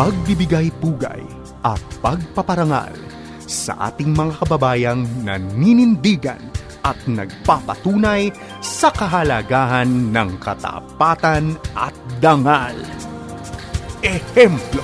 pagbibigay pugay at pagpaparangal sa ating mga kababayang naninindigan at nagpapatunay sa kahalagahan ng katapatan at dangal. Ehemplo.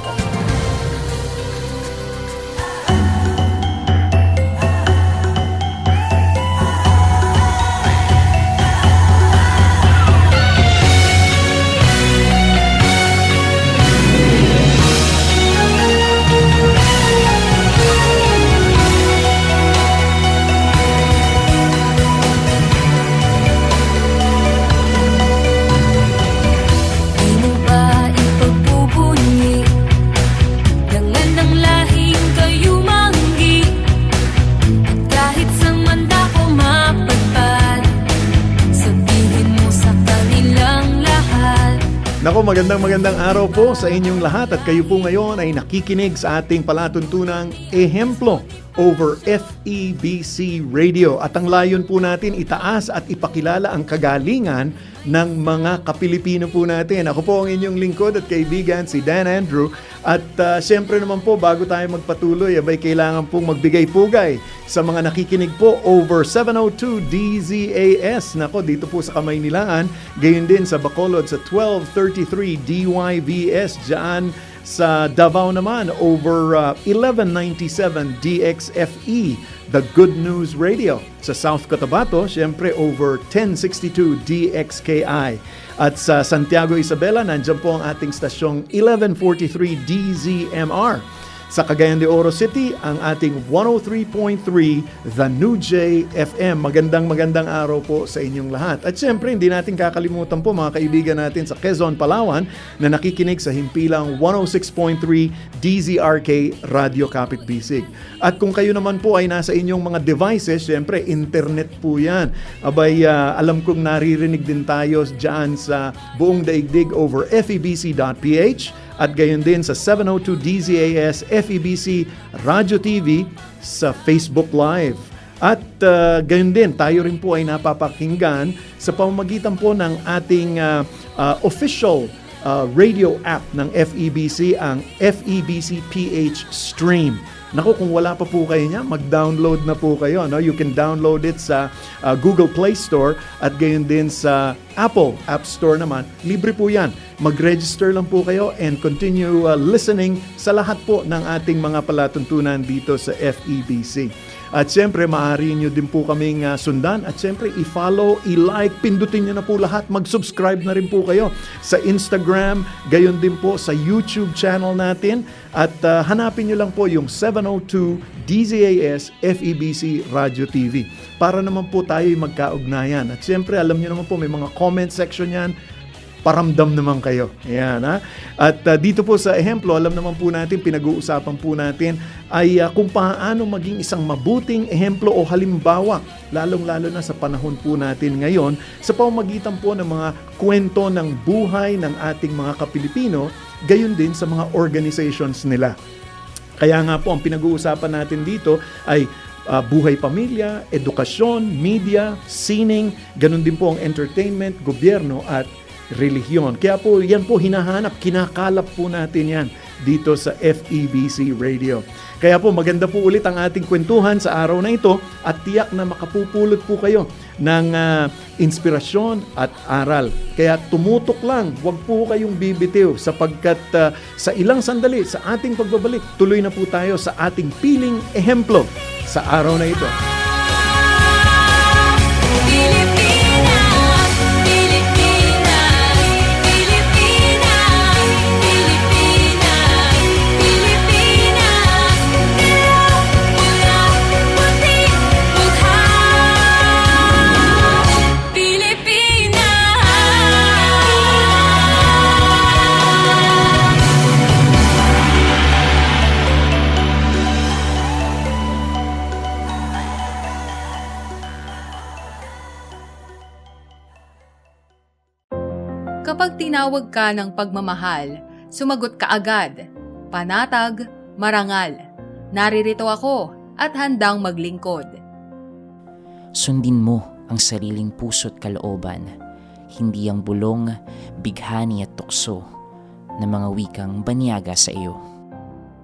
Nako, magandang araw po sa inyong lahat at kayo po ngayon ay nakikinig sa ating palatuntunang Ehemplo over FEBC Radio. At ang layon po natin itaas at ipakilala ang kagalingan ng mga Kapilipino po natin. Ako po ang inyong lingkod at kaibigan si Dan Andrew. At siyempre naman po, bago tayo magpatuloy, abay kailangan pong magbigay pugay sa mga nakikinig po over 702 DZAS. Nako, dito po sa Kamaynilaan. Gayon din sa Bacolod sa 1233 DYVS. Diyan sa Davao naman over 1197 DXFE, The Good News Radio. Sa South Cotabato, syempre over 1062 DXKI. At sa Santiago Isabela, nandiyan po ang ating stasyong 1143 DZMR. Sa Cagayan de Oro City, ang ating 103.3 The New J FM. Magandang araw po sa inyong lahat. At syempre, hindi natin kakalimutan po mga kaibigan natin sa Quezon, Palawan na nakikinig sa himpilang 106.3 DZRK Radio Kapit Bisig. At kung kayo naman po ay nasa inyong mga devices, syempre, internet po yan. Abay, alam kong naririnig din tayo dyan sa buong daigdig over febc.ph. At gayon din sa 702 DZAS FEBC Radio TV sa Facebook Live. At gayon din, tayo rin po ay napapakinggan sa pamamagitan po ng ating official radio app ng FEBC, ang FEBC PH Stream. Naku, kung wala pa po kayo niya, mag-download na po kayo. No? You can download it sa Google Play Store at gayon din sa Apple App Store naman. Libre po yan. Mag-register lang po kayo and continue listening sa lahat po ng ating mga palatuntunan dito sa FEBC. At siyempre, maaari nyo din po kaming sundan. At siyempre, i-follow, i-like, pindutin nyo na po lahat. Mag-subscribe na rin po kayo sa Instagram, gayon din po sa YouTube channel natin. At hanapin nyo lang po yung 702 DZAS FEBC Radio TV para naman po tayo magkaugnayan. At siyempre, alam nyo naman po, may mga comment section yan. Paramdam naman kayo. Ayan, ha? At dito po sa Ehemplo, alam naman po natin, pinag-uusapan po natin ay kung paano maging isang mabuting ehemplo o halimbawa, lalong-lalo na sa panahon po natin ngayon, sa pamamagitan po ng mga kwento ng buhay ng ating mga Kapilipino, gayon din sa mga organizations nila. Kaya nga po, ang pinag-uusapan natin dito ay buhay pamilya, edukasyon, media, sining, ganun din po ang entertainment, gobyerno at relihiyon. Kaya po, yan po hinahanap, kinakalap po natin yan dito sa FEBC Radio. Kaya po, maganda po ulit ang ating kwentuhan sa araw na ito at tiyak na makapupulot po kayo ng inspirasyon at aral. Kaya tumutok lang, huwag po kayong bibitiw sapagkat sa ilang sandali sa ating pagbabalik, tuloy na po tayo sa ating piling ehemplo sa araw na ito. Kapag tinawag ka ng pagmamahal, sumagot ka agad. Panatag, marangal. Naririto ako at handang maglingkod. Sundin mo ang sariling puso't kalooban, hindi ang bulong, bighani at tukso. ng mga wikang banyaga sa iyo.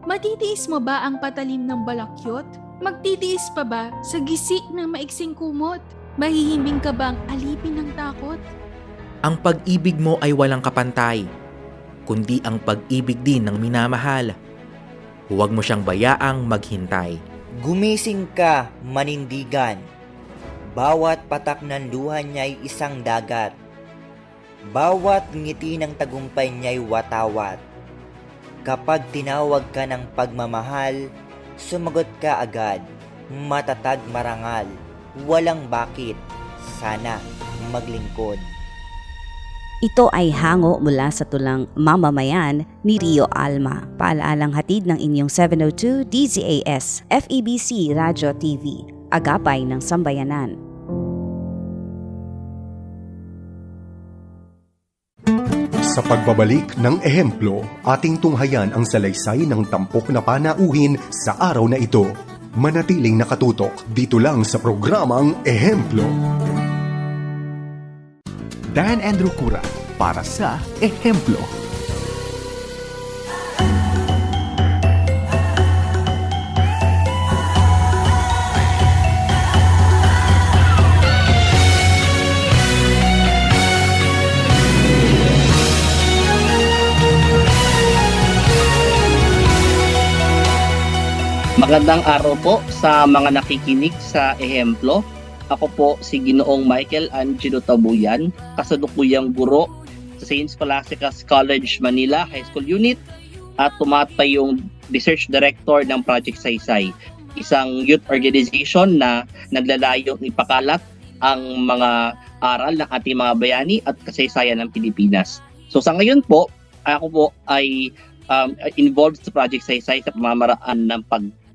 Matitiis mo ba ang patalim ng balakyot? Magtitiis pa ba sa gisi ng maiksing kumot? Mahihimbing ka bang alipin ng takot? Ang pag-ibig mo ay walang kapantay, kundi ang pag-ibig din ng minamahal. Huwag mo siyang bayaang maghintay. Gumising ka, manindigan. Bawat patak ng luha niya'y isang dagat. Bawat ngiti ng tagumpay niya'y watawat. Kapag tinawag ka ng pagmamahal, sumagot ka agad. Matatag marangal. Walang bakit. Sana maglingkod. Ito ay hango mula sa tulang Mamamayan ni Rio Alma. Paalaalang hatid ng inyong 702 DZAS FEBC Radio TV, Agapay ng Sambayanan. Sa pagbabalik ng ehemplo, ating tunghayan ang salaysay ng tampok na panauhin sa araw na ito. Manatiling nakatutok dito lang sa programang Ehemplo. Dan Andrew Cura para sa Ehemplo. Magandang araw po sa mga nakikinig sa Ehemplo. Ako po si Ginoong Michael Angelo Tabuyan, kasalukuyang guro sa St. Scholastica's College Manila High School Unit at tumatayong Research Director ng Project Saysay, isang youth organization na naglalayong ipakalat ang mga aral ng ating mga bayani at kasaysayan ng Pilipinas. So sa ngayon po, ako po ay involved sa Project Saysay sa pamamaraan ng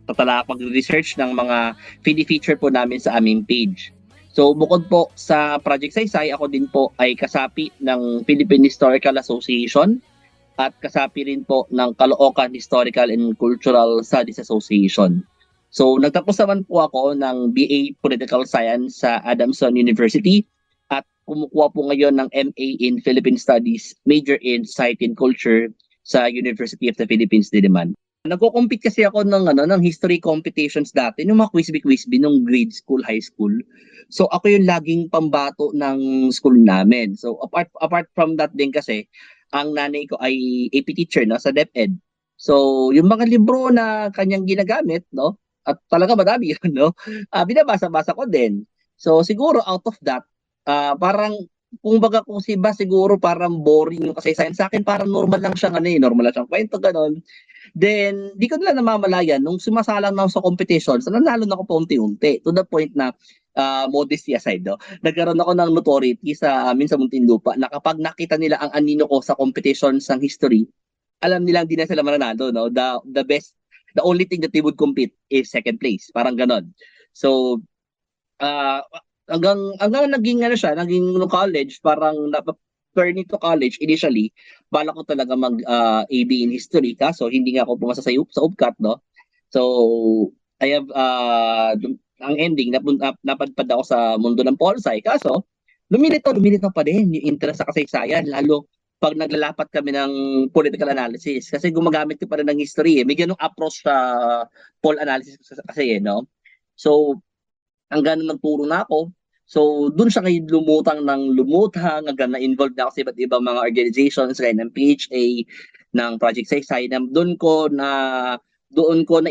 pag-research ng mga feature po namin sa aming page. So bukod po sa Project Saysay, ako din po ay kasapi ng Philippine Historical Association at kasapi rin po ng Caloocan Historical and Cultural Studies Association. So nagtapos naman po ako ng BA Political Science sa Adamson University at kumukuha po ngayon ng MA in Philippine Studies, major in Society and Culture sa University of the Philippines, Diliman. Nagko-compete kasi ako ng history competitions dati, yung mga quiz-bee nung grade school, high school. So ako yung laging pambato ng school namin. So apart from that din kasi, ang nanay ko ay AP teacher sa DepEd. So yung mga libro na kanyang ginagamit, at talaga madami yun, binabasa-basa ko din. So siguro out of that, parang kung siguro parang boring yung kasaysayan sa akin, parang normal lang siyang normal lang siyang kwento, ganon. Then, di ko nila namamalayan, nung sumasalang na sa competitions, nanalo na ako paunti-unti. To the point na, modesty aside, nagkaroon ako ng notoriety sa amin sa Muntinlupa na kapag nakita nila ang anino ko sa competitions ng history, alam nilang di na sila mananalo. The best, the only thing that they would compete is second place. Parang ganon. So, hanggang naging nung college, parang turn into college initially, bala ko talaga mag AB in history, kaso hindi nga ako pumasa sa UPCAT, So I have ang ending napadpad ako sa mundo ng Polsci, kaso lumilitaw pa din yung interest sa kasaysayan, lalo pag naglalapat kami ng political analysis, kasi gumagamit ko pa rin ng history, may ganung approach sa poll analysis kasi So hanggang nagturo na ako. So, doon siya ngayon lumutang hanggang na-involved na ako sa iba't ibang mga organizations, gaya ng PHA, ng Project Saysay. Doon ko na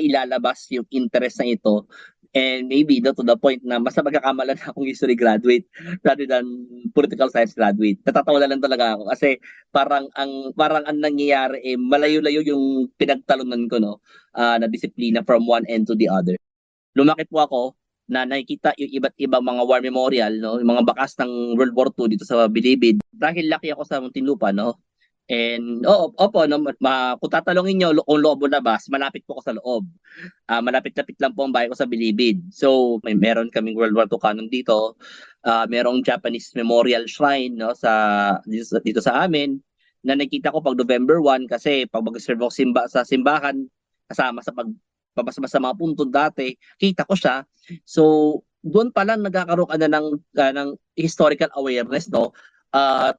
ilalabas yung interest na ito. And maybe to the point na mas magkakamalan akong history graduate rather than political science graduate. Natatawa na lang talaga ako kasi parang ang nangyayari malayo-layo yung pinagtalunan ko na disiplina from one end to the other. Lumaki po ako na nakikita yung iba't ibang mga war memorial, yung mga bakas ng World War II dito sa Bilibid. Dahil laki ako sa Muntinlupa, And, kung tatalungin nyo kung loob o labas, malapit po ako sa loob. Malapit-lapit lang po ang bahay ko sa Bilibid. So, meron kaming World War II canon dito. Merong Japanese Memorial Shrine dito sa amin na nakita ko pag November 1 kasi pag mag-serve ako sa simbahan, kasama sa pabasa sa mga puntod dati, kita ko siya. So, doon pa lang nagkakaroon ka na ng historical awareness,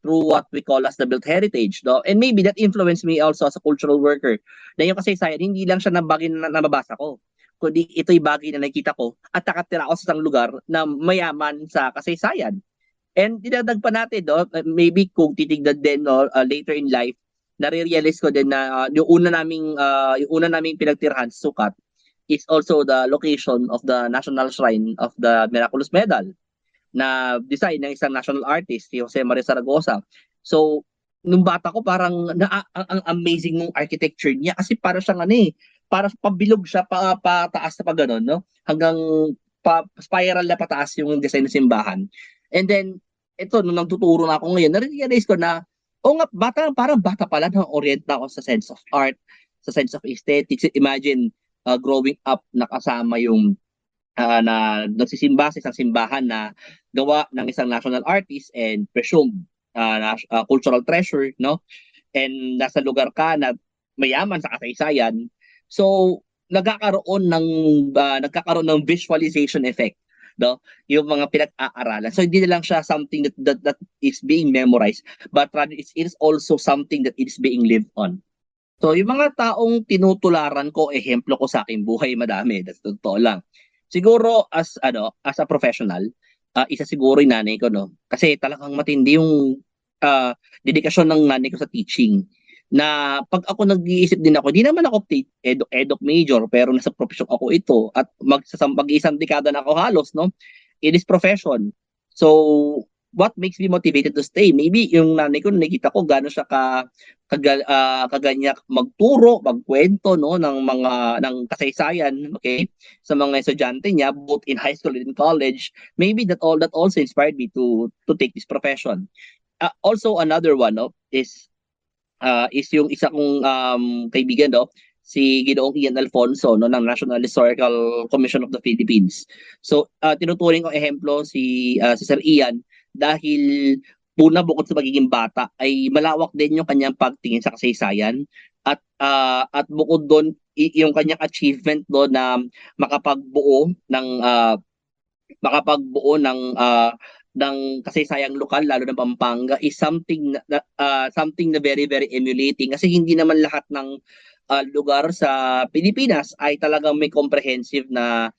through what we call as the built heritage, no? And maybe that influenced me also as a cultural worker. Na yung kasaysayan, hindi lang siya bagay na nababasa ko, kundi ito'y bagay na nakita ko at nakatira ako sa isang lugar na mayaman sa kasaysayan. And dinagdag pa natin, no? Maybe kung titignan din, no, later in life, nare-realize ko din na yung una naming pinagtirhan sa Sukat is also the location of the National Shrine of the Miraculous Medal na design ng isang national artist, si Jose Maria Zaragoza. So, nung bata ko parang ang amazing ng architecture niya kasi para siyang para pabilog siya pataas na gano'n, no? Hanggang spiral na pataas yung design ng simbahan. And then ito nung nagtuturo na ako ngayon, na-realize ko na parang bata pala na orient na ako sa sense of art, sa sense of aesthetics. Imagine growing up nakasama yung na nagsisimba sa isang simbahan na gawa ng isang national artist and presumed cultural treasure, no? And nasa lugar ka na mayaman sa kasaysayan. So nagkakaroon ng visualization effect, no? Yung mga pinag-aaralan. So hindi na lang siya something that is being memorized, but rather it is also something that is being lived on. So yung mga taong tinutularan ko, ehemplo ko sa aking buhay, madami. That's totoo lang. Siguro as a professional, isa siguro yung nanay ko, no? Kasi talagang matindi yung dedikasyon ng nanay ko sa teaching. Na pag ako nag-iisip din ako, di naman ako eduk major, pero nasa profession ako ito at mag-isang dekada na ako halos, no? In this profession. So what makes me motivated to stay? Maybe yung nanay ko, nakita ko gano'n siya kaganyak magturo, magkwento, no, ng kasaysayan, okay, sa mga estudyante niya, both in high school and in college. Maybe that also inspired me to take this profession. Also another one, no, is yung isa kong kaibigan, no, si Ginoong Ian Alfonso, no, ng National Historical Commission of the Philippines. So tinuturing ko ehemplo si Sir Ian dahil una bukod sa pagiging bata ay malawak din yung kanyang pagtingin sa kasaysayan at bukod doon yung kanyang achievement doon na makapagbuo ng kasaysayang lokal lalo na Pampanga is something na very very emulating kasi hindi naman lahat ng lugar sa Pilipinas ay talagang may comprehensive na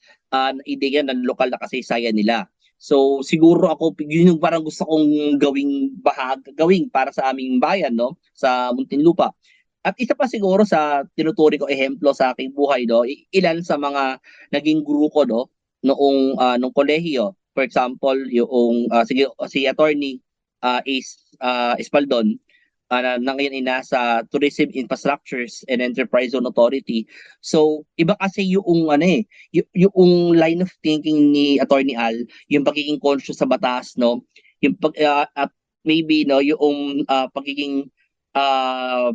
ideya ng lokal na kasaysayan nila. So siguro ako yun yung parang gusto kong gawing para sa aming bayan, no, sa Muntinlupa. At isa pa siguro sa tinuturing ko ehemplo sa aking buhay, no, ilan sa mga naging guru ko, no, nung kolehiyo. For example, yung si Attorney Espaldon na ngayon ay nasa Tourism Infrastructures and Enterprise Zone Authority. So, iba kasi yung yung line of thinking ni Attorney Al, yung pagiging conscious sa batas, no? Yung at maybe, no, yung pagiging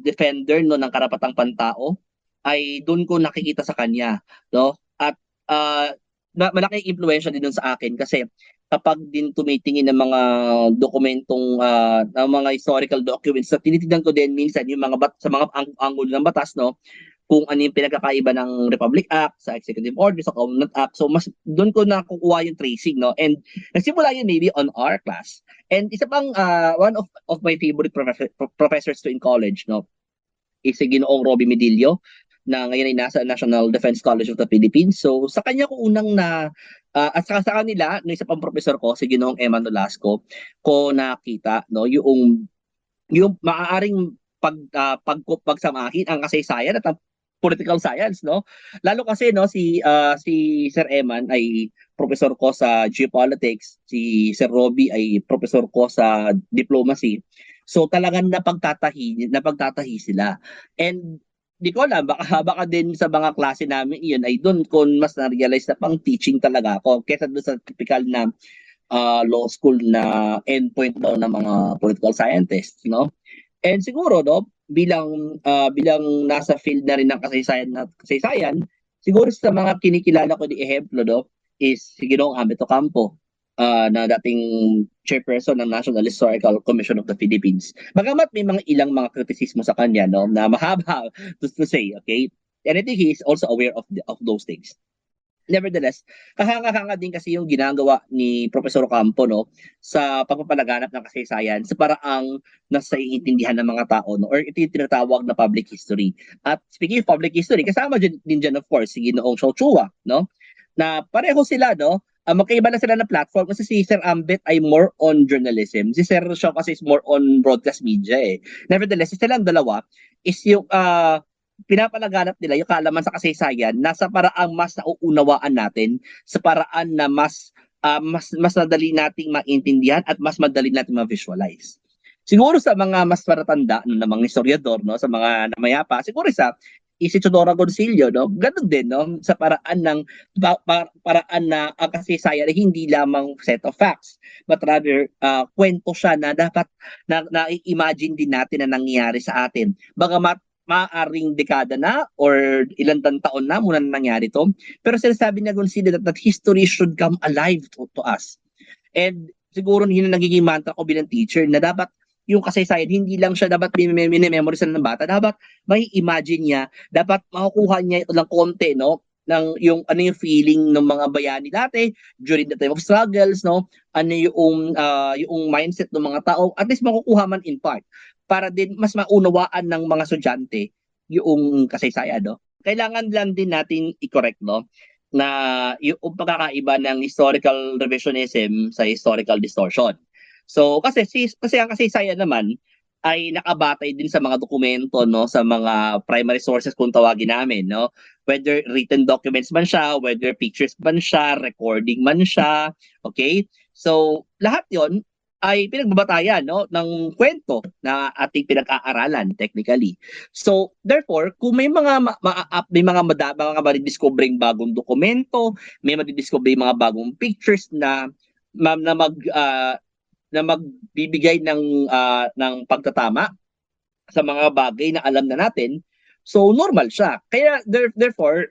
defender, no, ng karapatang pantao ay doon ko nakikita sa kanya, no? At malaking impluwensya din dun sa akin kasi kapag din tumitingin ng mga dokumentong ng mga historical documents, sa tinitignan ko din minsan yung sa mga anggulo ng batas, no, kung ano yung pinagkakaiba ng Republic Act sa Executive Order sa Covenant Act. So mas doon ko nakukuha yung tracing, no, and nagsimula yun maybe on our class. And isa pang one of my favorite professors in college, no, is si Ginoong Robbie Medillo na ngayon ay nasa National Defense College of the Philippines. So sa kanya ko unang at sa kanila, no, isa pang professor ko, si Ginoong Emma Nolasco, ko nakita, no, yung maaaring pagsamahin ang kasaysayan at ang political science, no. Lalo kasi, no, si Sir Eman ay professor ko sa geopolitics, si Sir Robbie ay professor ko sa diplomacy. So talagang napagtatahi sila. And di ko alam, baka din sa mga klase namin iyon ay doon ko mas na-realize na pang teaching talaga ako kesa doon sa typical na law school na endpoint daw ng mga political scientists, no? And siguro, no, bilang nasa field na rin ng kasaysayan, siguro sa mga kinikilala ko di ehemplo, no, is si Ginoong Ambet Ocampo, na dating chairperson ng National Historical Commission of the Philippines. Bagamat may ilang mga kritisismo sa kanya, no, na mahaba to say, okay? And I think he is also aware of those things. Nevertheless, kahanga-hanga din kasi yung ginagawa ni Professor Ocampo, no, sa pagpapalaganap ng kasaysayan sa paraang nasa iintindihan ng mga tao, no, or ito yung tinatawag na public history. At speaking of public history, kasama din dyan of course si Ginoong Shao Chua, no, na pareho sila, no, magkaiba na sila ng platform kasi si Sir Ambet ay more on journalism. Si Sir Shao kasi is more on broadcast media eh. Nevertheless, silang dalawa is yung pinapalaganap nila yung kaalaman sa kasaysayan nasa paraang mas nauunawaan natin, sa paraan na mas madali nating maintindihan at mas madali nating ma-visualize. Siguro sa mga mas matatanda na mga historiador, no, sa mga namayapa, siguro si Chodora Goncillo, no, ganun din, no, sa paraan ng paraan na ang kasaysayan ay hindi lamang set of facts, but rather kwento siya na dapat na-imagine din natin na nangyayari sa atin. Bagamat maaring dekada na or ilang taon na muna nangyari to. Pero sinasabi niya Goncillo that history should come alive to us. And siguro yun ang nagiging mantra ko bilang teacher na dapat yung kasaysayan, hindi lang siya dapat mini-memorize ng bata. Dapat may imagine niya, dapat makukuha niya ito ng konti, no? Ng yung ano yung feeling ng mga bayani dati during the time of struggles, no? Ano yung mindset ng mga tao, at least makukuha man in part para din mas maunawaan ng mga estudyante yung kasaysayan, no? Kailangan lang din natin i-correct, no, na yung pagkakaiba ng historical revisionism sa historical distortion. So kasi ang kasaysayan naman ay nakabatay din sa mga dokumento, no, sa mga primary sources kung tawagin namin, no, whether written documents man siya, whether pictures man siya, recording man siya, okay? So lahat 'yon ay pinagbabatayan, no, ng kwento na ating pinag-aaralan technically. So therefore, kung may mga madidiscovering bagong dokumento, may madidiscovering mga bagong pictures na magbibigay ng pagtatama sa mga bagay na alam na natin, so normal siya. Kaya therefore,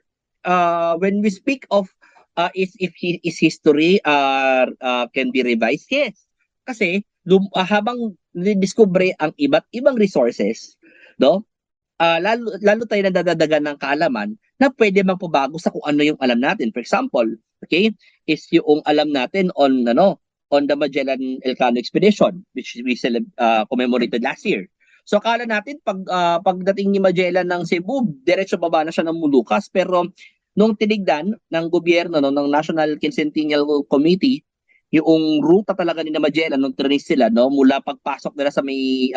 when we speak of is history can be revised, yes. Kasi habang discover ang iba't ibang resources, no, lalo tayo nadadagdagan ng kaalaman na pwede magpabago sa kung ano yung alam natin. For example, okay, is yung alam natin on the Magellan Elcano expedition, which we commemorated last year. So akala natin pagdating ni Magellan ng Cebu, diretso baba na siya ng Molucas, pero nung tinignan ng gobyerno, ng National Quincentennial Committee, yung ruta talaga ni Magellan nung trace sila, no, mula pagpasok nila sa may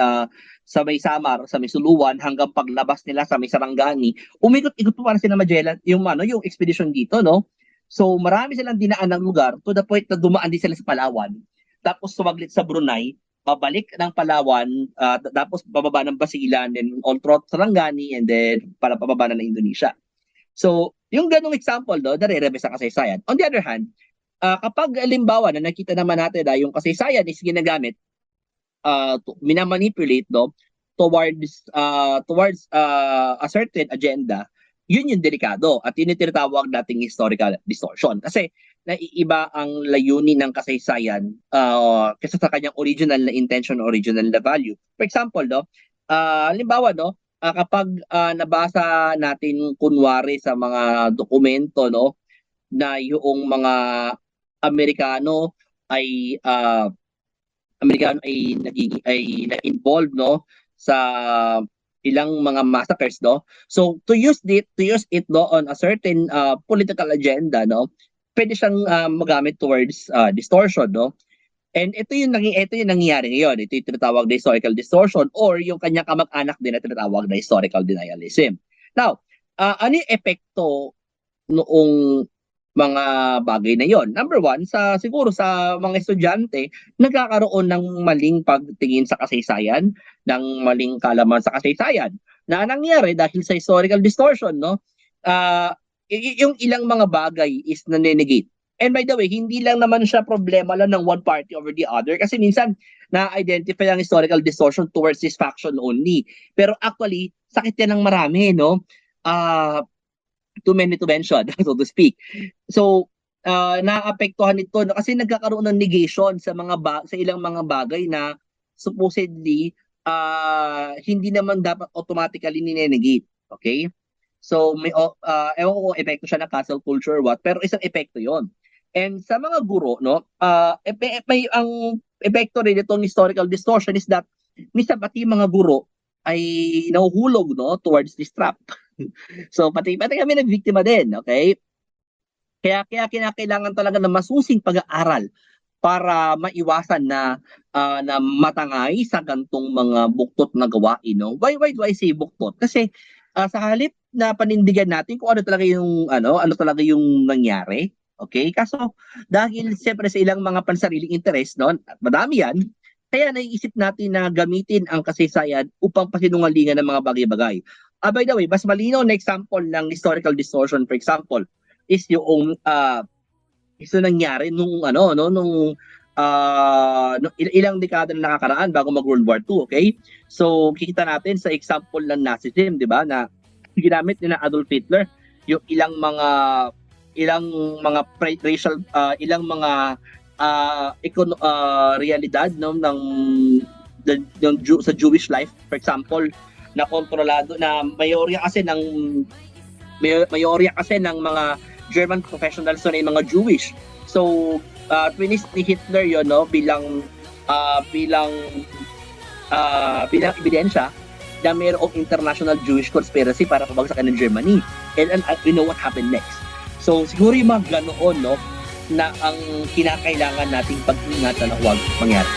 Samar, sa may Suluan, hanggang paglabas nila sa may Sarangani, umikot-ikot pa para sila Magellan yung expedition dito, no. So marami silang dinaan ng lugar to the point na dumaan din sila sa Palawan. Tapos sumaglit sa Brunei, pabalik ng Palawan, tapos bababa ng Basilan, then on through Sarangani, and then para pababa na ng Indonesia. So yung ganong example, no, nare-revise sa kasaysayan. On the other hand, kapag halimbawa na nakita naman natin na yung kasaysayan is ginagamit, minamanipulate, no, towards a certain agenda, yun yung delikado at yun yung tinatawag nating historical distortion. Kasi naiiba ang layunin ng kasaysayan kaysa sa kanyang original na intention, original na value. For example, no, halimbawa, no, kapag nabasa natin kunwari sa mga dokumento, no, na yung mga Amerikano ay na-involved, no, sa ilang mga massacres, no. So to use it no on a certain political agenda, no, pwede siyang magamit towards distortion, no. And ito yung nangyayari ngayon. Ito yung tinatawag na historical distortion or yung kanyang kamag-anak din na tinatawag na historical denialism. Now, ano yung epekto noong mga bagay na yon? Number one, siguro sa mga estudyante, nagkakaroon ng maling pagtingin sa kasaysayan, ng maling kalaman sa kasaysayan. Na nangyari dahil sa historical distortion, no? Yung ilang mga bagay is nanenegate. And by the way, hindi lang naman siya problema lang ng one party over the other kasi minsan na-identify ang historical distortion towards this faction only. Pero actually, sakit yan ng marami, no? Too many to mention, so to speak. So, naapektuhan ito no? Kasi nagkakaroon ng negation sa ilang mga bagay na supposedly hindi naman dapat automatically ninenegate. Okay? So ewan ko kung epekto siya ng cancel culture or what, pero isang epekto 'yon. And sa mga guro, no, may ang epekto rin itong historical distortion is that minsan pati mga guro ay nahuhulog, no, towards this trap. So pati kami nabiktima din, okay? Kaya kinakailangan talaga ng masusing pag-aaral para maiwasan na matangay sa gantong mga buktot na gawain, no? Why do I say buktot? Kasi sa halip na panindigan natin kung ano talaga yung nangyari, okay? Kaso dahil siyempre sa ilang mga pansariling interest, no, at madami yan, kaya naiisip natin na gamitin ang kasaysayan upang pasinungalingan ng mga bagay-bagay. By the way, mas malinaw na example ng historical distortion, for example, is yung nangyari nung ilang dekada na nakakaraan bago mag World War II, okay? So kikita natin sa example ng Nazism, 'di ba, na ginamit ni Adolf Hitler yung ilang mga racial realidad, no, sa Jewish life, for example, na kontrolado na mayorya kasi ng mga German professionals na yung mga Jewish. So twinis ni Hitler yon, no, bilang ebidensya na mayroong international Jewish conspiracy para pabagsakan ng Germany. And we know what happened next. So siguro yung mga ganoon, no, na ang kinakailangan nating pag-ingatan na huwag mangyari.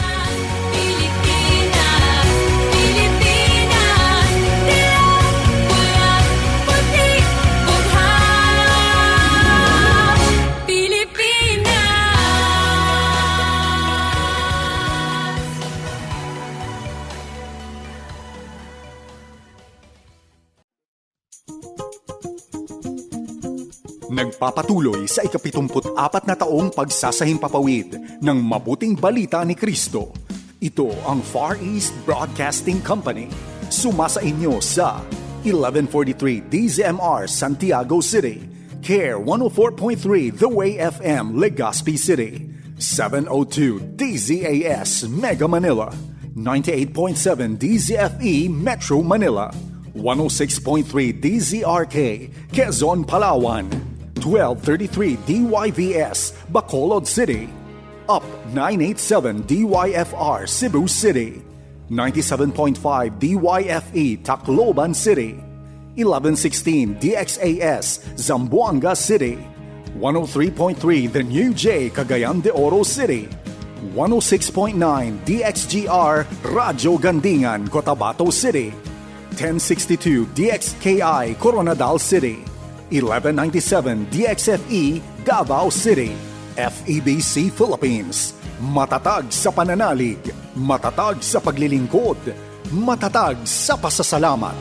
Nagpapatuloy sa ika-74 na taong pagsasahimpapawid ng mabuting balita ni Kristo. Ito ang Far East Broadcasting Company. Sumasa inyo sa 1143 DZMR Santiago City, CARE 104.3 The Way FM Legazpi City, 702 DZAS Mega Manila, 98.7 DZFE Metro Manila, 106.3 DZRK Quezon, Palawan, 1233 DYVS Bacolod City, Up 987 DYFR Cebu City, 97.5 DYFE Tacloban City, 1116 DXAS Zamboanga City, 103.3 The New J Cagayan de Oro City, 106.9 DXGR Radyo Gandingan Cotabato City, 1062 DXKI Coronadal City, 1197 DXFE Davao City, FEBC Philippines. Matatag sa pananalig, matatag sa paglilingkod, matatag sa pasasalamat.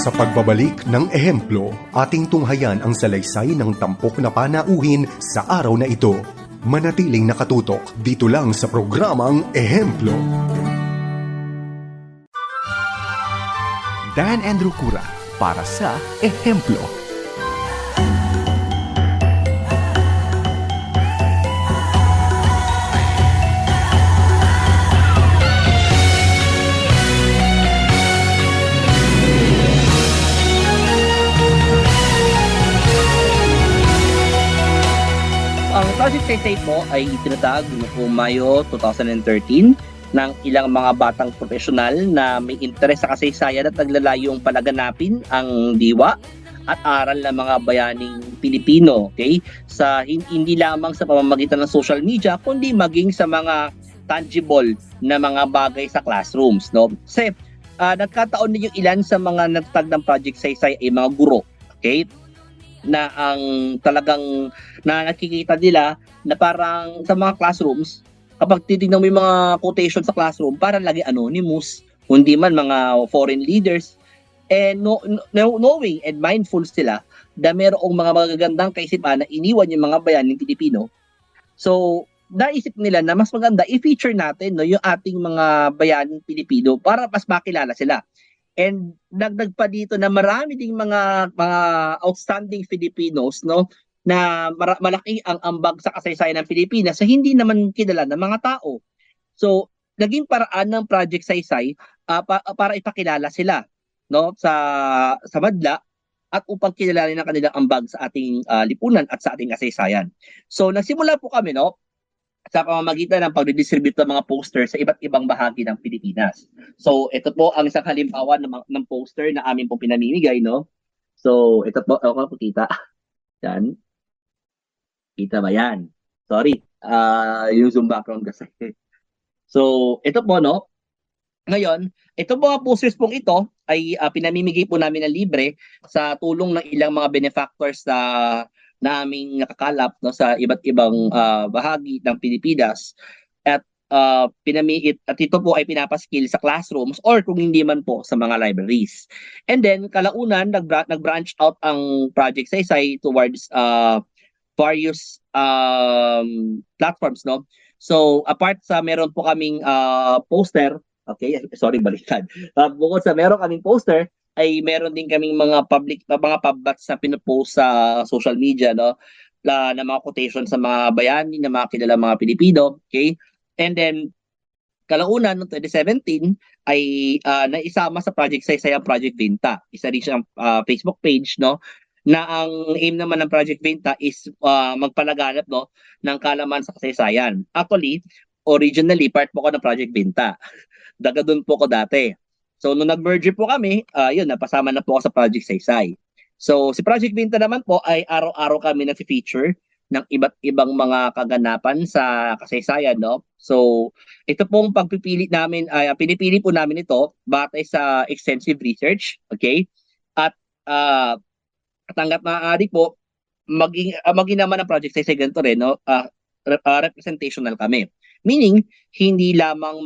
Sa pagbabalik ng ehemplo, ating tunghayan ang salaysay ng tampok na panauhin sa araw na ito. Manatiling nakatutok dito lang sa programang Ehemplo. Dan Andrew Cura para sa Ehemplo. Ang project Saysay po ay itinatag noong Mayo 2013 ng ilang mga batang profesional na may interes sa kasaysayan at naglalayong palaganapin ang diwa at aral ng mga bayaning Pilipino, okay? Sa hindi lamang sa pamamagitan ng social media kundi maging sa mga tangible na mga bagay sa classrooms, no? Kasi nagkataon din yung ilan sa mga nagtatag ng project Saysay ay mga guro, okay? Na ang talagang na nakikita nila na parang sa mga classrooms, kapag titignan mo yung mga quotation sa classroom, parang lagi anonymous, kundi man mga foreign leaders, and knowing and mindful sila na mayroong mga magagandang kaisipan na iniwan yung mga bayaning Pilipino. So, naisip nila na mas maganda i-feature natin, no, yung ating mga bayaning Pilipino para mas makilala sila. And dagdag pa dito na marami ding mga outstanding Filipinos, no, na malaki ang ambag sa kasaysayan ng Pilipinas sa hindi naman kilala ng mga tao. So, naging paraan ng Project Saysay para ipakilala sila, no, sa madla at upang kilalanin ang kanilang ambag sa ating lipunan at sa ating kasaysayan. So, nagsimula po kami, no, sa pamamagitan ng pagdidistribute ng mga poster sa iba't ibang bahagi ng Pilipinas. So, ito po ang isang halimbawa ng poster na amin pong pinamimigay, no? So, ito po, ako po kita. Yan. Kita ba yan? Sorry, yung Zoom background kasi. So, ito po, no? Ngayon, ito mga posters pong ito ay pinamimigay po namin na libre sa tulong ng ilang mga benefactors na aming nakakalap, no, sa iba't ibang bahagi ng Pilipinas. At at ito po ay pinapaskill sa classrooms or kung hindi man po sa mga libraries. And then kalaunan nag-branch out ang Project Saysay towards various platforms, no. So apart sa meron po kaming poster, okay, sorry, baliktad. Bukod sa meron kaming poster, ay meron din kaming mga pabbats na pinopost sa social media, no, na mga quotation sa mga bayani, na mga kilala mga Pilipino, okay? And then kalaunan noong 2017 ay naisama sa Project Saysay ang Project Benta. Isa rin siyang Facebook page, no, na ang aim naman ng Project Benta is magpalaganap, no, ng kaalaman sa kasaysayan. Actually, originally part po ko ng Project Benta. Daga doon po ko dati. So, nung nag-merge po kami, yun, napasama na po ako sa Project Saysay. So, si Project Binta naman po ay araw-araw kami nag-feature ng iba't ibang mga kaganapan sa kasaysayan, no? So, ito pong pagpipili namin, pinipili po namin ito batay sa extensive research, okay? At hanggat maaari po, maging naman ang Project Saysay ganito rin, no? Representational kami. Meaning, hindi lamang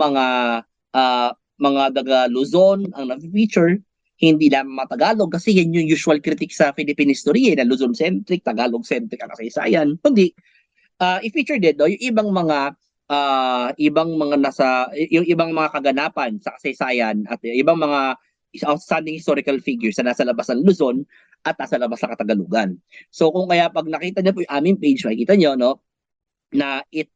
mga taga Luzon ang na-feature, hindi lamang mga Tagalog kasi yan yung usual critic sa Philippine history, na Luzon-centric, Tagalog-centric ang kasaysayan. Kundi, i-feature din, no, yung ibang mga kaganapan sa kasaysayan at ibang mga outstanding historical figures na nasa labas ng Luzon at nasa labas ng Katagalugan. So kung kaya pag nakita niyo po yung aming page, makikita niyo, no, na it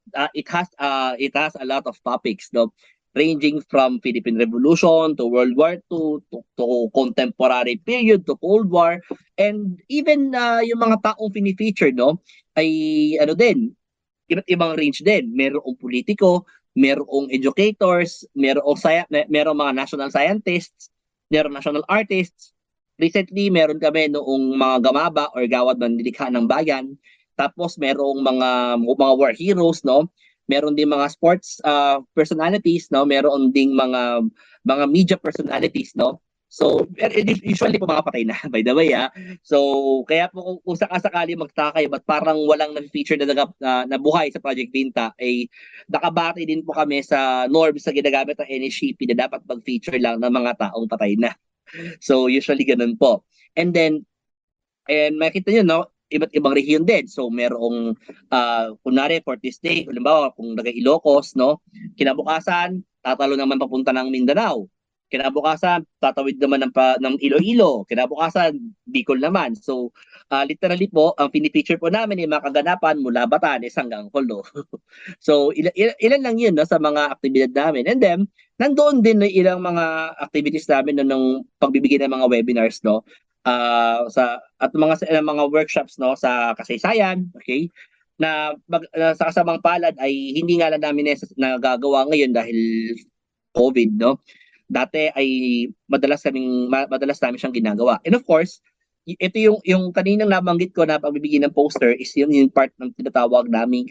has a lot of topics, no, ranging from Philippine Revolution to World War II to contemporary period to Cold War, and even yung mga taong fini-feature, no, ay ano din, iba't ibang range din. Merong politiko, merong educators, merong mga national scientists, merong national artists. Recently, meron kami noong mga gamaba or gawad ng nilikha ng bayan. Tapos merong mga war heroes, no. Meron din mga sports personalities, no. Meron ding mga media personalities, no. So usually po mga patay na, by the way, So kaya po kung sakasakali magtakay ba't parang walang na-feature na buhay sa Project Binta, ay nakabati din po kami sa norms sa ginagamit ng NSCP na dapat mag-feature lang ng mga taong patay na. So usually ganun po. And makita nyo, no, iba't ibang rehiyon din. So merong kunwari for this day, halimbawa kung taga Ilocos, no, kinabukasan tatalo naman papunta ng Mindanao. Kinabukasan tatawid naman ng Iloilo. Kinabukasan Bicol naman. So literally po ang pinipicture po namin ay mga kaganapan mula Batanes hanggang Jolo. So ilan lang 'yun, no, sa mga aktibidad namin. And then nandoon din na ilang mga activities namin nung pagbibigay ng mga webinars, no, at mga workshops, no, sa kasaysayan, okay, na sa kasamang palad ay hindi nga lang namin nagagawa ngayon dahil COVID, no. Dati ay madalas namin siyang ginagawa. And of course, ito yung kaninang nabanggit ko na pagbibigay ng poster is yung part ng tinatawag naming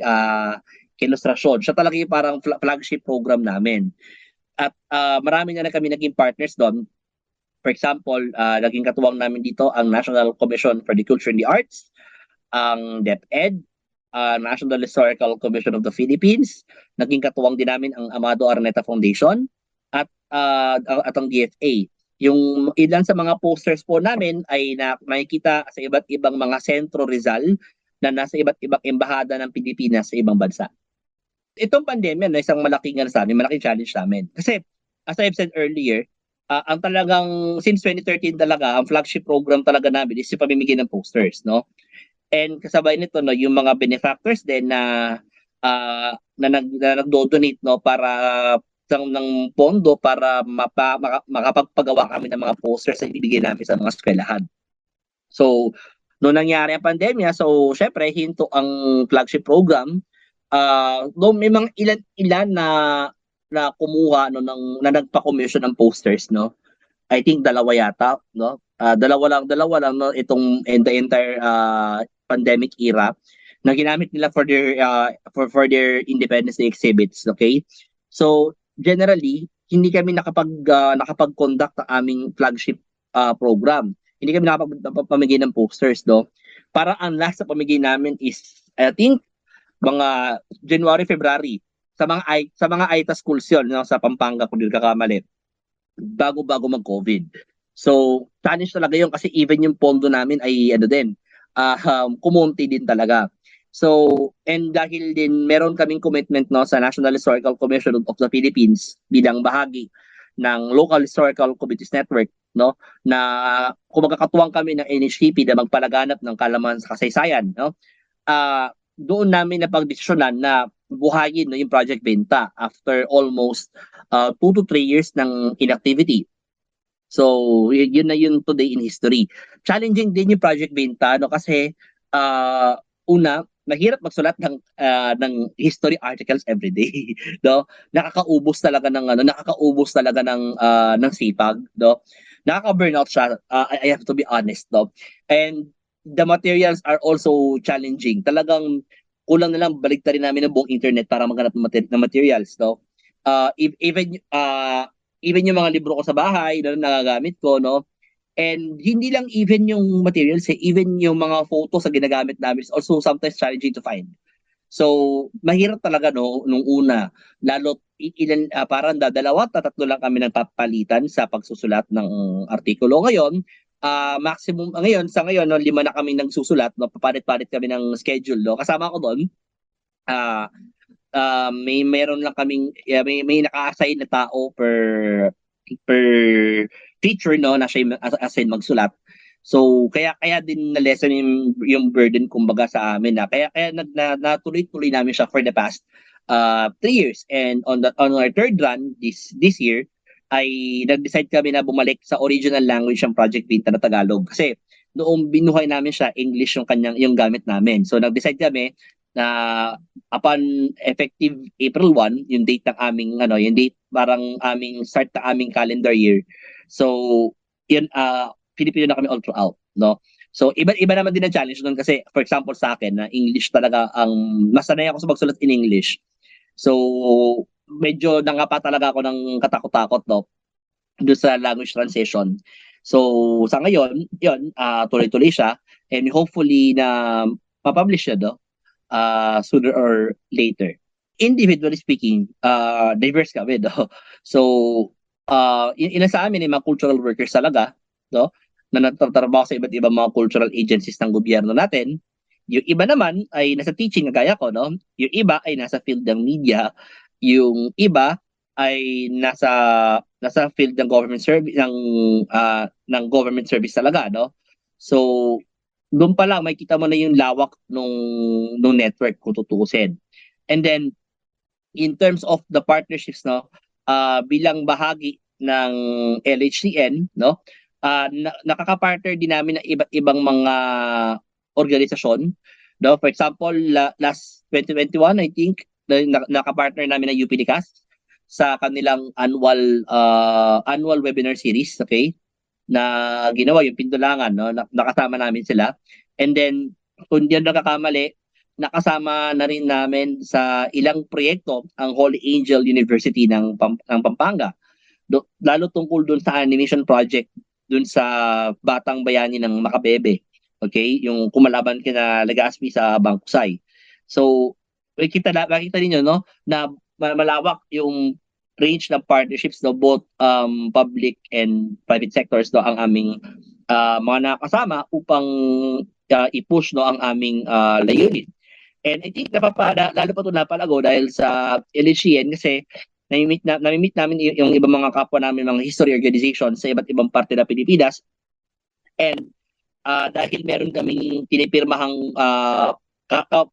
ilustrasyon. Siya talaga yung parang flagship program namin. At marami na kami naging partners doon. For example, naging katuwang namin dito ang National Commission for the Culture and the Arts, ang DepEd, National Historical Commission of the Philippines, naging katuwang din namin ang Amado Araneta Foundation, at ang DFA. Yung ilan sa mga posters po namin ay makikita sa iba't ibang mga sentro Rizal na nasa iba't ibang embahada ng Pilipinas sa ibang bansa. Itong pandemya na isang malaking challenge namin. Kasi as I've said earlier, ang talagang since 2013 talaga, ang flagship program talaga namin is yung pamimigay ng posters, no? And kasabay nito, no, yung mga benefactors din na nagdo-donate, no, para ng pondo para makapagpagawa kami ng mga posters na ibibigay namin sa mga eskwelahan. So, nung nangyari ang pandemya, so syempre hinto ang flagship program. Though may mga ilan na kumuha no na nagpa-commission ng posters, no. I think dalawa yata, no. Dalawa lang no itong in the entire pandemic era na ginamit nila for their Independence Day exhibits, okay? So, generally, hindi kami nakapag-conduct ng aming flagship program. Hindi kami nakapamigay ng posters, no? Para ang last na pamigay namin is, I think, mga January, February. Sa mga AITA schools yun, no? Sa Pampanga, kung hindi kakamali. Bago mag-COVID. So, challenge talaga yun kasi even yung pondo namin ay kumunti din talaga. So, and dahil din meron kaming commitment, no, sa National Historical Commission of the Philippines bilang bahagi ng Local Historical Communities Network, no, na kung magkakatuwang kami ng NHCP na magpalaganap ng kaalaman sa kasaysayan, no, doon namin napagdesisyonan na buhayin, no, yung Project Benta after almost 2 to 3 years ng inactivity. So, yun na yun today in history. Challenging din yung Project Benta, no, kasi una, mahirap magsulat ng history articles every day, no? Nakakaubos talaga ng sipag, no? Nakaka-burnout siya. I have to be honest, no? And the materials are also challenging. Talagang kulang na lang baligtarin namin ng buong internet para maghanap ng materials, no? Even yung mga libro ko sa bahay na nagagamit ko, no? And hindi lang even yung materials, even yung mga photos na ginagamit namin is also sometimes challenging to find. So, mahirap talaga, no, nung una. Lalo, parang dalawa, tatlo lang kami ng papalitan sa pagsusulat ng artikulo. Ngayon, maximum, sa ngayon, no, 5 na kami nagsusulat, no, papalit-palit kami ng schedule, no. Kasama ko doon, meron lang kaming, may naka-assign na tao per teacher, no, na siya assign magsulat. So kaya din na lesson yung burden kumbaga sa amin na kaya natuloy-tuloy namin siya for the past 3 years, and on our third run this year ay nag-decide kami na bumalik sa original language ng Project Benta na Tagalog kasi noong binuhay namin siya English yung gamit namin. So nag-decide kami na upon effective April 1 yung date ng aming yung date parang aming start ng aming calendar year. So yun Filipino na kami all throughout, no? So iba naman din ang challenge doon kasi for example sa akin na English talaga ang masanay ako sa magsulat in English. So medyo nangapa talaga ako ng katakot-takot, no, doon sa language translation. So sa ngayon, yun, tuloy-tuloy siya and hopefully na ma-publish siya, no, sooner or later. Individually speaking, diverse kami, no? So ina sa amin ay mga cultural workers talaga, no, na nagtatrabaho sa iba't ibang mga cultural agencies ng gobyerno natin. Yung iba naman ay nasa teaching na gaya ko, no? Yung iba ay nasa field ng media, yung iba ay nasa field ng government service ng government service talaga, no? So doon pa lang makikita mo na yung lawak nung network kung tutuusin. And then in terms of the partnerships, no, bilang bahagi ng LHCN, no, nakaka-partner din namin ng iba't ibang mga organisasyon, no. For example, last 2021 I think naka-partner namin ng UPDCAS sa kanilang annual webinar series, okay, na ginawa yung Pintulangan, no, nakasama namin sila. And then kung diyan nakakamali, nakasama na rin namin sa ilang proyekto ang Holy Angel University ng Pampanga. Lalo tungkol doon sa animation project doon sa Batang Bayani ng Makabebe. Okay? Yung kumalaban kina Legazpi sa Bangkusay. So, makikita niyo, no, na malawak yung range ng partnerships, no, both public and private sectors, no, ang aming mga nakasama upang i-push, no, ang aming layunin. And I think lalo pa ito napalago dahil sa LHCN kasi namimit namin yung ibang mga kapwa namin, mga history organizations sa iba't ibang parte ng Pilipinas. And dahil meron kaming pinipirmahang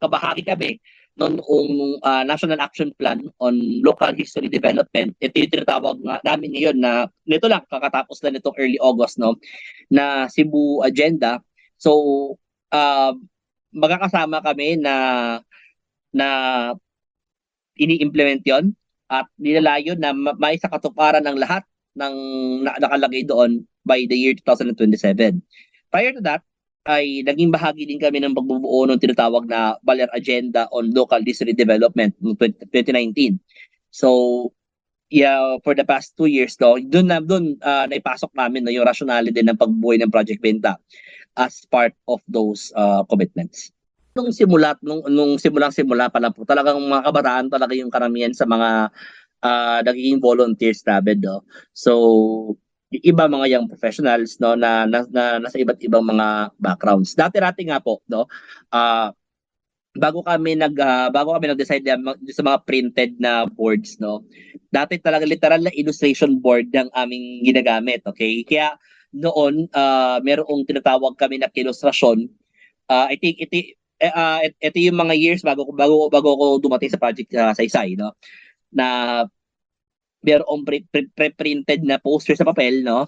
kabahagi kami noong National Action Plan on Local History Development, ito yung tinatawag namin ngayon na nito lang, kakatapos na nitong early August, no, na Cebu Agenda. So, magkakasama kami na ini-implement yon at nilalayon na may sa katuparan ng lahat ng nakalagay doon by the year 2027. Prior to that, ay naging bahagi din kami ng pagbubuo ng tinatawag na Baler Agenda on Local History Development noong 2019. So, yeah, for the past 2 years, doon naipasok namin na yung rationale din ng pagbubuo ng Project Benta as part of those commitments. Nung simulang-simula pa lang po, talagang mga kabataan talaga yung karamihan sa mga nagiging volunteers namin, no? So, iba mga young professionals, no, na nasa iba't ibang mga backgrounds. Dati-rati nga po, no, bago kami nag-decide sa mga printed na boards, no. Dati talaga literal na illustration board ang aming ginagamit, okay? Kaya noon merong tinatawag kami na ilustrasyon. I think ito yung mga years bago ako dumating sa project Saysay, no, na merong pre-printed na poster sa papel, no,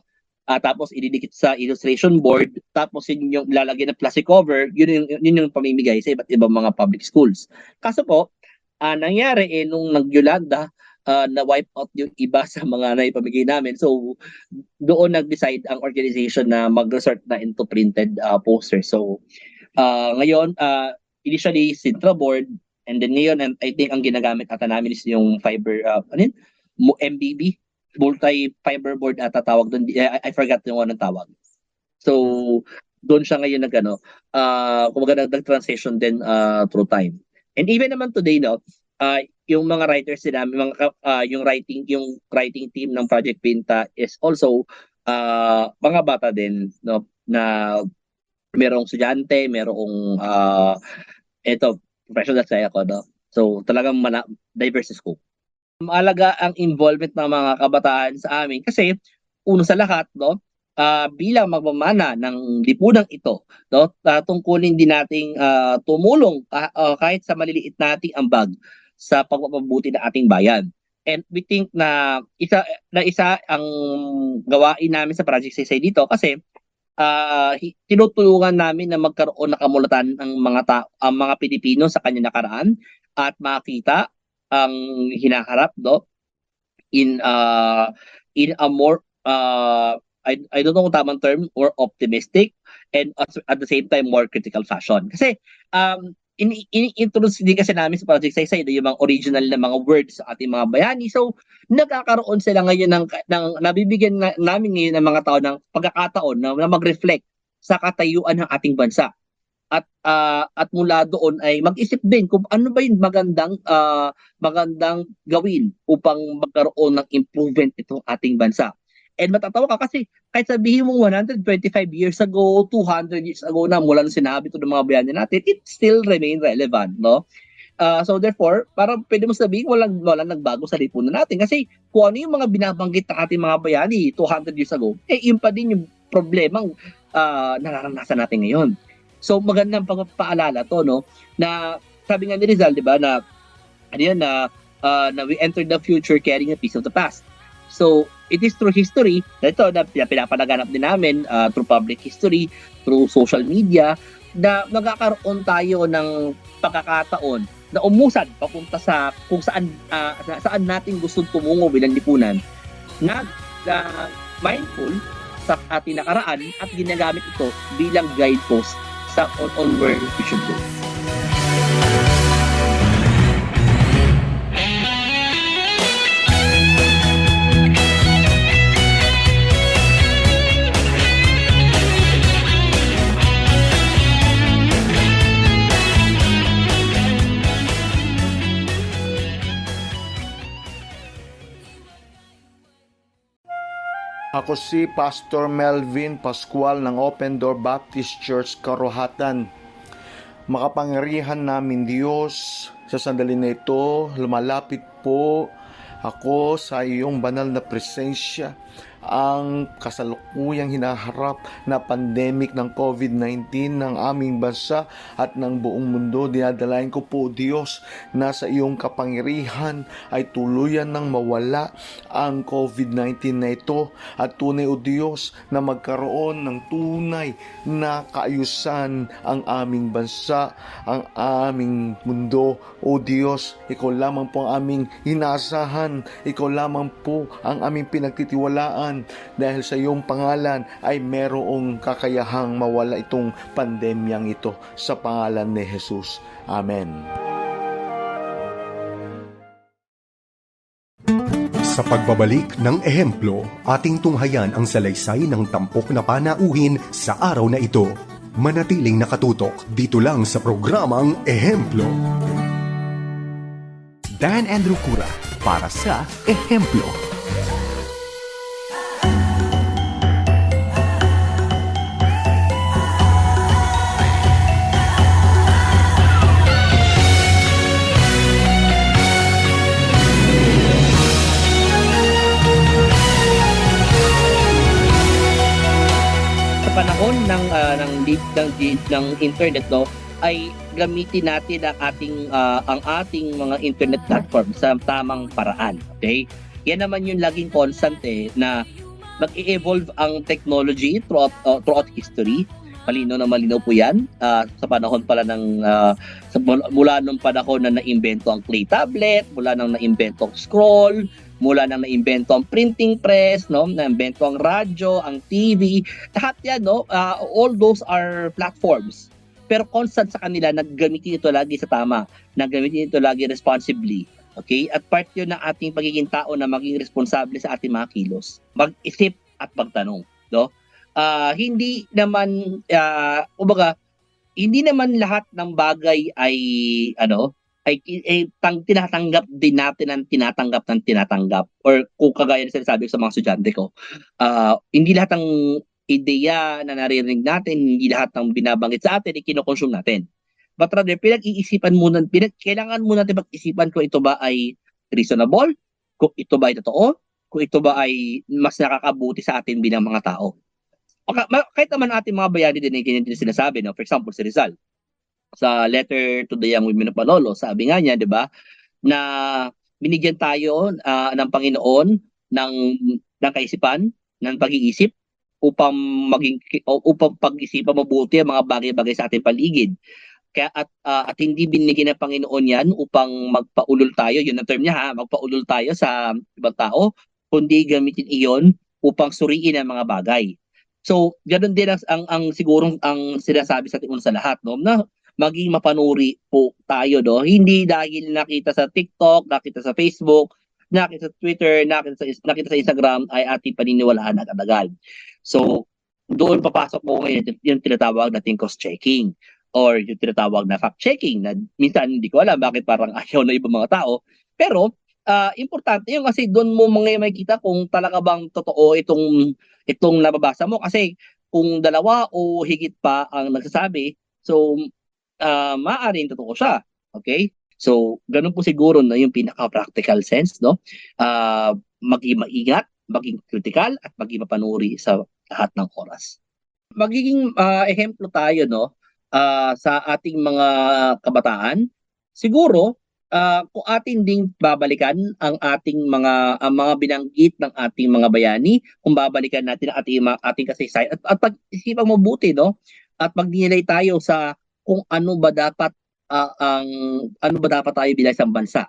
tapos ididikit sa illustration board, tapos yun yung lalagyan ng plastic cover, yun yung pamimigay sa iba't ibang mga public schools. Kaso po, nangyari nung nag-Yolanda, na wipe out yung iba sa mga naipamigay namin. So, doon nag-decide ang organization na mag-resort na into printed posters. So, ngayon, initially, Sintra board, and then ngayon, I think ang ginagamit ata namin is yung fiber, MBB, multi-fiber board ata tawag doon. I forgot yung anong tawag. So, doon siya ngayon kumbaga nag-transition din through time. And even naman today, no, yung mga writers din namin, yung writing team ng Project Benta is also mga bata din, no, na merong estudyante, merong professional sa ako, no. So, talagang diverse scope. Mahalaga ang involvement ng mga kabataan sa amin kasi uno sa lahat, no, bilang magmamana ng lipunang ito, no, tungkulin din nating tumulong kahit sa maliliit nating ambag sa pagpapabuti ng ating bayan. And we think na isa ang gawain namin sa Project Saysay dito kasi tinutulungan namin na magkaroon ng kamulatan ang mga Pilipino sa kanyang nakaraan at makita ang hinaharap, no, in a more I don't know kung tamang term, or optimistic and at the same time more critical fashion. Kasi in-introduce din kasi namin sa Project Saysay yung mga original na mga words sa ating mga bayani. So, nagkakaroon sila ngayon ng nabibigyan namin ngayon ng mga tao ng pagkakataon na mag-reflect sa katayuan ng ating bansa. At mula doon ay mag-isip din kung ano ba yung magandang gawin upang magkaroon ng improvement itong ating bansa. And matatawa ka kasi kahit sabihin mo 125 years ago, 200 years ago na mula nung sinabi ito ng mga bayani natin, it still remain relevant, no? So therefore, parang pwede mo sabihin walang nagbago sa lipunan natin kasi kung ano yung mga binabanggit ng ating mga bayani 200 years ago, yun pa din yung problemang nararanasan natin ngayon. So magandang pagpapaalala to, no, na sabi nga ni Rizal, di ba, na na we enter the future carrying a piece of the past. So it is through history na ito na pinapalaganap din namin through public history, through social media, na magkakaroon tayo ng pagkakataon na umusad papunta sa kung saan natin gustong tumungo bilang lipunan, na mindful sa ating nakaraan at ginagamit ito bilang guidepost on where we should go. Ako si Pastor Melvin Pascual ng Open Door Baptist Church, Karuhatan. Makapangyarihan namin Diyos, sa sandali na ito, lumalapit po Ako sa iyong banal na presensya, ang kasalukuyang hinaharap na pandemic ng COVID-19 ng aming bansa at ng buong mundo, dinadalain ko po, Diyos, na sa iyong kapangyarihan ay tuluyan ng mawala ang COVID-19 na ito at tunay, O Diyos, na magkaroon ng tunay na kaayusan ang aming bansa, ang aming mundo. O Diyos, Ikaw lamang po ang aming inaasahan, Ikaw lamang po ang aming pinagtitiwalaan, dahil sa iyong pangalan ay merong kakayahang mawala itong pandemyang ito sa pangalan ni Jesus. Amen. Sa pagbabalik ng ehemplo, ating tunghayan ang salaysay ng tampok na panauhin sa araw na ito. Manatiling nakatutok dito lang sa programang Ehemplo. Dan Andrew Cura para sa Ehemplo. Panahon ng internet, no, ay gamitin natin ang ating mga internet platform sa tamang paraan. Okay? Yan naman yung laging constant na mag-i-evolve ang technology throughout history. Malino na malinaw po yan. Sa panahon pala mula nung panahon na naimbento ang clay tablet, mula nang naimbento ang scroll, mula nang naimbento ang printing press, no, naimbento ang radyo, ang TV, lahat yan, no, all those are platforms. Pero constant sa kanila, naggamitin ito lagi sa tama, naggamitin ito lagi responsibly. Okay? At part yun ng ating pagiging tao na maging responsable sa ating mga kilos. Mag-isip at magtanong, no? Hindi naman lahat ng bagay ay tinatanggap din natin ang tinatanggap, or kung kagaya na sinasabi ko sa mga estudyante ko, hindi lahat ng ideya na naririnig natin, hindi lahat ng binabanggit sa atin kinokonsume natin. But rather, kailangan muna natin pag-isipan kung ito ba ay reasonable, kung ito ba ay totoo, kung ito ba ay mas nakakabuti sa atin bilang mga tao. Kahit naman ating mga bayani din ay ganyan din sinasabi, no? For example, si Rizal, sa letter to the young women of Malolo, sabi nga niya, 'di ba, na binigyan tayo ng Panginoon ng kaisipan, ng pag-iisip upang pag-isipan mabuti ang mga bagay-bagay sa ating paligid. Kaya at hindi binigyan ng Panginoon 'yan upang magpaulol tayo, yun ang term niya, magpaulol tayo sa ibang tao, kundi gamitin iyon upang suriin ang mga bagay. So, ganoon din ang sigurong ang sinasabi sa atin sa lahat, no, na maging mapanuri po tayo, no? Hindi dahil nakita sa TikTok, nakita sa Facebook, nakita sa Twitter, nakita sa Instagram ay ating paniniwalaan agad-agad. So, doon papasok po ngayon yung tinatawag nating cross-checking or yung tinatawag na fact-checking na minsan hindi ko alam bakit parang ayaw na ibang mga tao. Pero, importante yung kasi doon mo makikita kung talaga bang totoo itong nababasa mo. Kasi kung dalawa o higit pa ang nagsasabi, so maaaring totoo siya. Okay? So, ganun po siguro na yung pinaka-practical sense, no? Maging maingat, maging critical, at maging mapanuri sa lahat ng oras. Magiging ehemplo tayo, no? Sa ating mga kabataan. Siguro, kung atin ding babalikan ang mga binanggit ng ating mga bayani, kung babalikan natin ang ating kasaysayan at pag-isipang mabuti, no? At magdinilay tayo sa kung ano ba dapat tayo bilang isang bansa.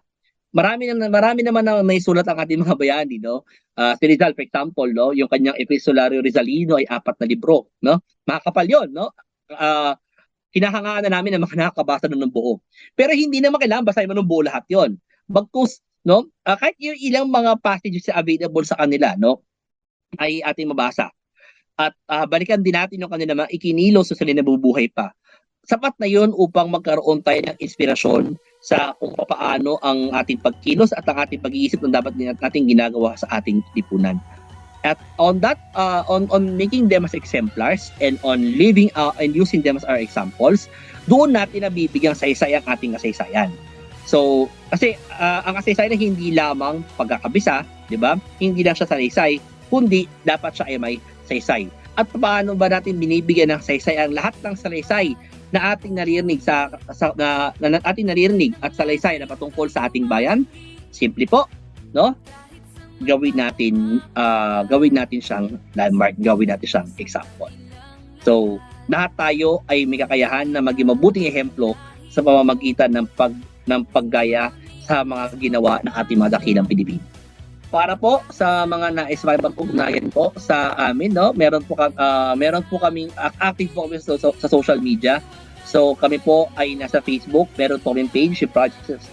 Marami naman na may sulat ang ating mga bayani, no? Si Rizal, for example, no, yung kanyang Epistolario Rizalino ay 4 na libro, no? Makakapal 'yon, no? Hinahangaan na namin ang mga nakakabasa ng buo. Pero hindi naman kailangan basahin mo ng buo lahat 'yon. Bagkus, no? Kahit yung ilang mga passages available sa kanila, no, ay ating mabasa. At balikan din natin yung kanila mga ikinilos sa sila nabubuhay pa. Sapat na yun upang magkaroon tayo ng inspirasyon sa kung paano ang ating pagkilos at ang ating pag-iisip ng dapat nating ginagawa sa ating lipunan. At on that, on making them as exemplars and on living and using them as our examples, doon natin nabibigyan saysay ang ating kasaysayan. So, kasi ang kasaysayan ay hindi lamang pagkakabisa, di ba? Hindi lang siya salaysay, kundi dapat siya ay may saysay. At paano ba natin binibigyan ng saysay ang lahat ng salaysay na ating naririnig na ating naririnig at salaysay na patungkol sa ating bayan? Simple po, no? Gawin natin siyang landmark, gawin natin siyang example. So, lahat tayo ay may kakayahan na maging mabuting ehemplo sa pamamagitan ng paggaya sa mga ginawa ng ating mga dakilang Pilipino. Para po sa mga nais makipag-ugnayan po sa amin, no, meron po kaming active po kami sa social media. So kami po ay nasa Facebook, meron po kaming page, yung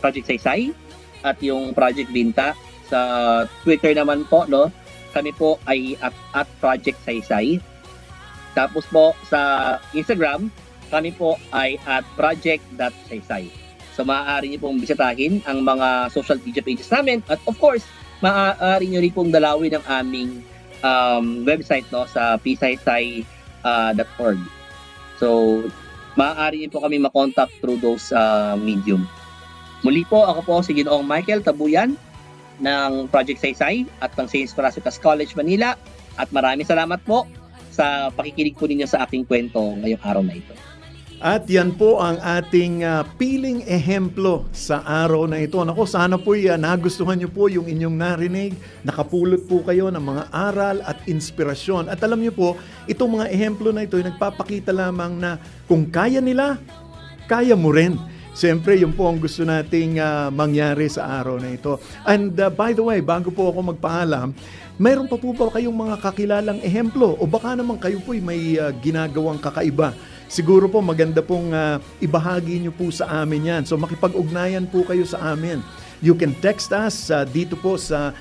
Project Saysay at yung Project Binta. Sa Twitter naman po, no, kami po ay at Project Saysay. Tapos po sa Instagram, kami po ay at project.saysay. So maaari niyo pong bisitahin ang mga social media pages namin at of course, maaari niyo rin pong dalawin ang aming website, no, sa psaysay.org. So maaari niyo po kami makontak through those medium. Muli po, ako po si Ginoong Michael Tabuyan ng Project Saysay at ng St. Scholasticus College Manila at maraming salamat po sa pakikinig po ninyo sa aking kwento ngayong araw na ito. At yan po ang ating piling ehemplo sa araw na ito. Naku, sana po nagustuhan nyo po yung inyong narinig. Nakapulot po kayo ng mga aral at inspirasyon. At alam nyo po, itong mga ehemplo na ito ay nagpapakita lamang na kung kaya nila, kaya mo rin. Siyempre, yun po ang gusto nating mangyari sa araw na ito. And by the way, bago po ako magpaalam, mayroon pa po ba kayong mga kakilalang ehemplo? O baka naman kayo po may ginagawang kakaiba? Siguro po maganda pong ibahagi nyo po sa amin yan. So makipag-ugnayan po kayo sa amin. You can text us dito po sa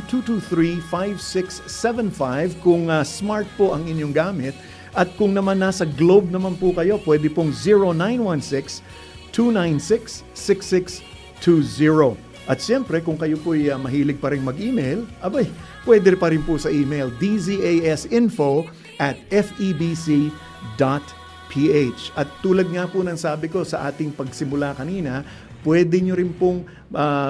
0999-223-5675 kung smart po ang inyong gamit. At kung naman nasa Globe naman po kayo, pwede pong 0916-296-6620. At siyempre, kung kayo po mahilig pa rin mag-email, pwede pa rin po sa email dzasinfo@febc.ph. At tulad nga po ng sabi ko sa ating pagsimula kanina, pwede nyo rin pong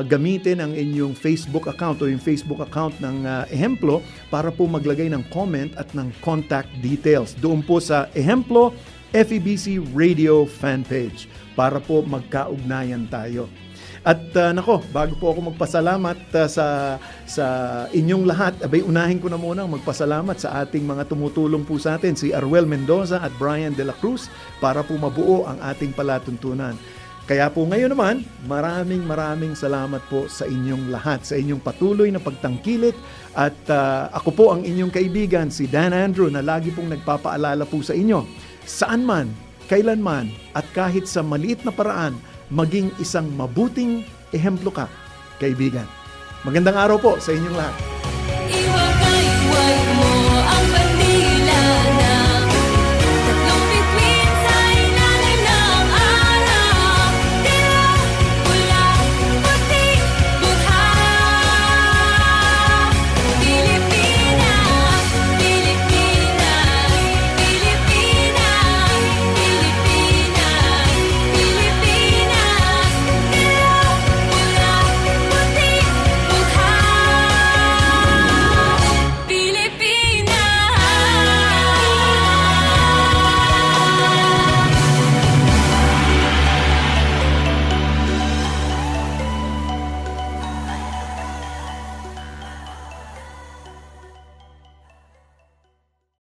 gamitin ang inyong Facebook account o yung Facebook account ng Ehemplo para po maglagay ng comment at ng contact details. Doon po sa Ehemplo FEBC Radio fan page para po magkaugnayan tayo. At bago po ako magpasalamat sa inyong lahat, unahin ko na muna magpasalamat sa ating mga tumutulong po sa atin, si Arwel Mendoza at Brian De La Cruz, para po mabuo ang ating palatuntunan. Kaya po ngayon naman, maraming salamat po sa inyong lahat, sa inyong patuloy na pagtangkilik. At ako po ang inyong kaibigan, si Dan Andrew, na lagi pong nagpapaalala po sa inyo, saan man, kailanman, at kahit sa maliit na paraan, maging isang mabuting ehemplo ka, kaibigan. Magandang araw po sa inyong lahat.